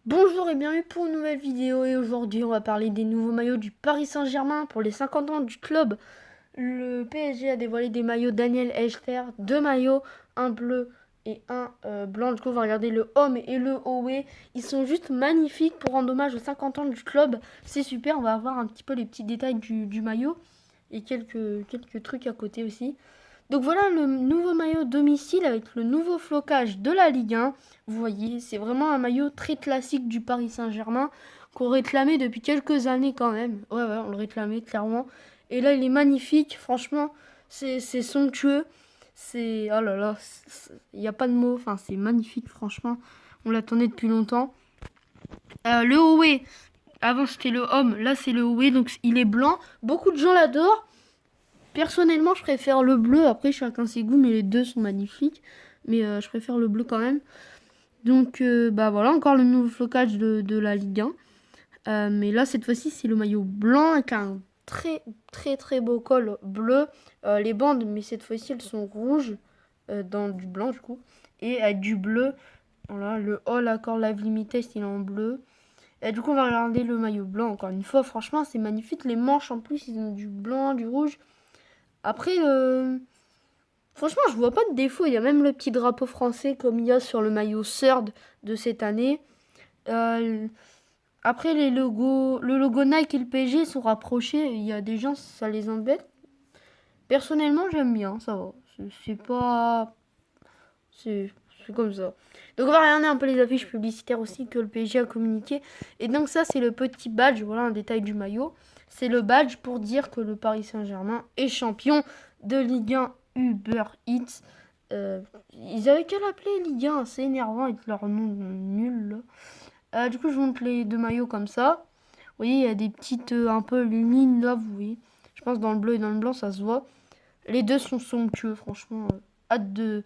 Bonjour et bienvenue pour une nouvelle vidéo et aujourd'hui on va parler des nouveaux maillots du Paris Saint-Germain pour les 50 ans du club. Le PSG a dévoilé des maillots Daniel Hechter, deux maillots, un bleu et un blanc. Du coup on va regarder le home et le away. Ils sont juste magnifiques pour rendre hommage aux 50 ans du club. C'est super, on va voir un petit peu les petits détails du maillot et quelques trucs à côté aussi. Donc voilà le nouveau maillot domicile avec le nouveau flocage de la Ligue 1. Vous voyez, c'est vraiment un maillot très classique du Paris Saint-Germain qu'on réclamait depuis quelques années quand même. Ouais, on le réclamait clairement. Et là, il est magnifique. Franchement, c'est somptueux. C'est... Oh là là, il n'y a pas de mots. Enfin, c'est magnifique, franchement. On l'attendait depuis longtemps. Le Howe, avant c'était le Homme, là c'est le Howe, donc il est blanc. Beaucoup de gens l'adorent. Personnellement, je préfère le bleu. Après, chacun ses goûts, mais les deux sont magnifiques. Mais je préfère le bleu quand même. Donc, bah voilà, encore le nouveau flocage de la Ligue 1. Mais là, cette fois-ci, c'est le maillot blanc avec un très beau col bleu. Les bandes, mais cette fois-ci, elles sont rouges dans du blanc, du coup. Et avec du bleu. Voilà, le All Accord Live Limited, il est en bleu. Et du coup, on va regarder le maillot blanc encore une fois. Franchement, c'est magnifique. Les manches, en plus, ils ont du blanc, du rouge. Après, franchement, je vois pas de défaut. Il y a même le petit drapeau français comme il y a sur le maillot Third de cette année. Euh, Après, le logo Nike et le PSG sont rapprochés. Il y a des gens, ça les embête. Personnellement, j'aime bien, ça va. C'est pas... C'est comme ça. Donc on va regarder un peu les affiches publicitaires aussi que le PSG a communiqué. Et donc ça, c'est le petit badge, voilà un détail du maillot. C'est le badge pour dire que le Paris Saint-Germain est champion de Ligue 1 Uber Eats. Ils avaient qu'à l'appeler Ligue 1, c'est énervant avec leur nom nul là. Du coup, je montre les deux maillots comme ça. Vous voyez, il y a des petites, un peu les lignes là, vous voyez. Je pense dans le bleu et dans le blanc, ça se voit. Les deux sont somptueux, franchement. Hâte de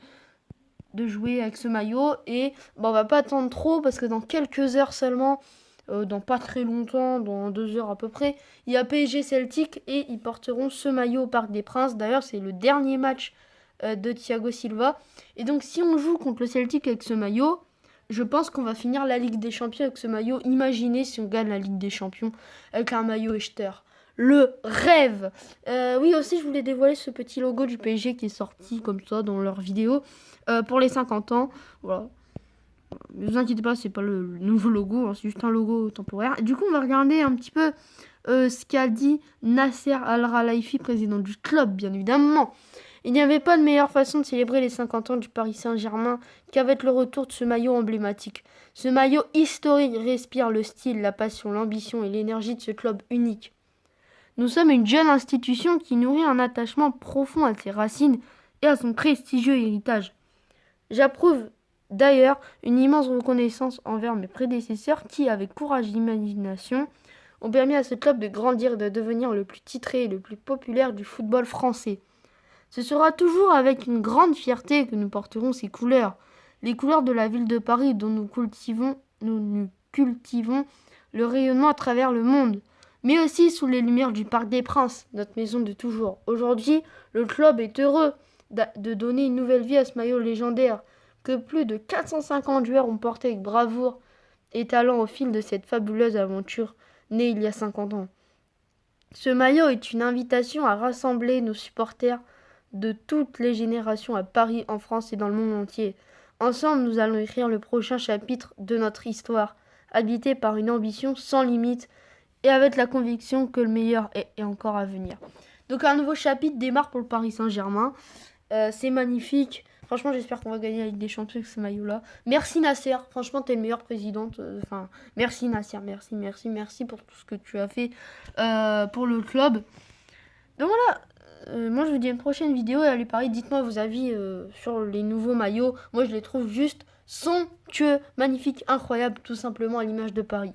jouer avec ce maillot. Et on va pas attendre trop parce que dans quelques heures seulement, dans pas très longtemps, dans 2 heures à peu près, il y a PSG Celtic et ils porteront ce maillot au Parc des Princes. D'ailleurs, c'est le dernier match de Thiago Silva. Et donc, si on joue contre le Celtic avec ce maillot, je pense qu'on va finir la Ligue des Champions avec ce maillot. Imaginez si on gagne la Ligue des Champions avec un maillot Echter. Le rêve. Oui, aussi, je voulais dévoiler ce petit logo du PSG qui est sorti comme ça dans leur vidéo pour les 50 ans. Voilà. Ne vous inquiétez pas, c'est pas le nouveau logo, hein, c'est juste un logo temporaire. Et du coup, on va regarder un petit peu ce qu'a dit Nasser Al-Khelaifi, président du club, bien évidemment. Il n'y avait pas de meilleure façon de célébrer les 50 ans du Paris Saint-Germain qu'avec le retour de ce maillot emblématique. Ce maillot historique respire le style, la passion, l'ambition et l'énergie de ce club unique. Nous sommes une jeune institution qui nourrit un attachement profond à ses racines et à son prestigieux héritage. J'approuve d'ailleurs une immense reconnaissance envers mes prédécesseurs qui, avec courage et imagination, ont permis à ce club de grandir et de devenir le plus titré et le plus populaire du football français. Ce sera toujours avec une grande fierté que nous porterons ces couleurs, les couleurs de la ville de Paris dont nous cultivons le rayonnement à travers le monde, mais aussi sous les lumières du Parc des Princes, notre maison de toujours. Aujourd'hui, le club est heureux de donner une nouvelle vie à ce maillot légendaire que plus de 450 joueurs ont porté avec bravoure et talent au fil de cette fabuleuse aventure née il y a 50 ans. Ce maillot est une invitation à rassembler nos supporters de toutes les générations à Paris, en France et dans le monde entier. Ensemble, nous allons écrire le prochain chapitre de notre histoire, habité par une ambition sans limite et avec la conviction que le meilleur est encore à venir. Donc un nouveau chapitre démarre pour le Paris Saint-Germain. C'est magnifique. Franchement, j'espère qu'on va gagner la Ligue des Champions avec ce maillot-là. Merci Nasser. Franchement, t'es le meilleur président. Enfin, merci Nasser. Merci pour tout ce que tu as fait pour le club. Donc voilà. Moi, je vous dis à une prochaine vidéo. Et allez, pareil, dites-moi vos avis sur les nouveaux maillots. Moi, je les trouve juste somptueux, magnifiques, incroyables, tout simplement à l'image de Paris.